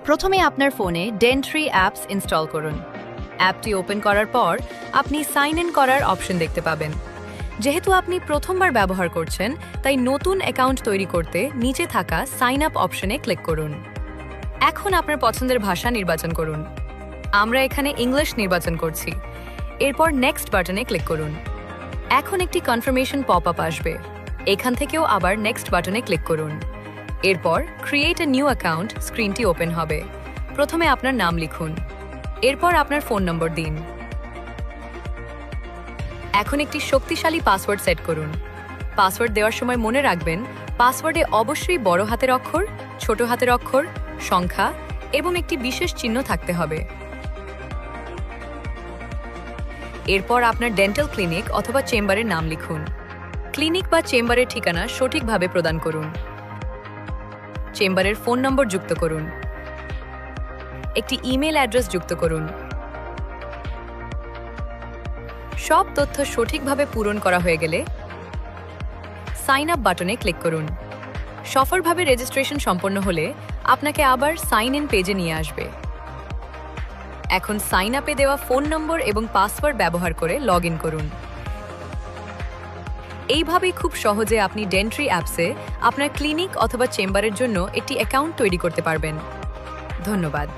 প্রথমে আপনার ফোনে ডেন্ট্রি অ্যাপস ইনস্টল করুন। অ্যাপটি ওপেন করার পর আপনি সাইন ইন করার অপশন দেখতে পাবেন। যেহেতু আপনি প্রথমবার ব্যবহার করছেন, তাই নতুন অ্যাকাউন্ট তৈরি করতে নিচে থাকা সাইন আপ অপশনে ক্লিক করুন। এখন আপনার পছন্দের ভাষা নির্বাচন করুন। আমরা এখানে ইংলিশ নির্বাচন করছি। এরপর নেক্সট বাটনে ক্লিক করুন। এখন একটি কনফার্মেশন পপ আপ আসবে। এখান থেকেও আবার নেক্সট বাটনে ক্লিক করুন। এরপর ক্রিয়েট এ নিউ অ্যাকাউন্ট স্ক্রিনটি ওপেন হবে। প্রথমে আপনার নাম লিখুন, এরপর আপনার ফোন নম্বর দিন। এখন একটি শক্তিশালী পাসওয়ার্ড সেট করুন। পাসওয়ার্ড দেওয়ার সময় মনে রাখবেন, পাসওয়ার্ডে অবশ্যই বড় হাতের অক্ষর, ছোট হাতের অক্ষর, সংখ্যা এবং একটি বিশেষ চিহ্ন থাকতে হবে। এরপর আপনার ডেন্টাল ক্লিনিক অথবা চেম্বারের নাম লিখুন। ক্লিনিক বা চেম্বারের ঠিকানা সঠিকভাবে প্রদান করুন। চেম্বারের ফোন নম্বর যুক্ত করুন। একটি ইমেল অ্যাড্রেস যুক্ত করুন। সব তথ্য সঠিকভাবে পূরণ করা হয়ে গেলে সাইন আপ বাটনে ক্লিক করুন। সফলভাবে রেজিস্ট্রেশন সম্পন্ন হলে আপনাকে আবার সাইন ইন পেজে নিয়ে আসবে। এখন সাইন আপে দেওয়া ফোন নম্বর এবং পাসওয়ার্ড ব্যবহার করে লগ ইন করুন। এইভাবেই খুব সহজে আপনি ডেন্ট্রি অ্যাপসে আপনার ক্লিনিক অথবা চেম্বারের জন্য একটি অ্যাকাউন্ট তৈরি করতে পারবেন। ধন্যবাদ।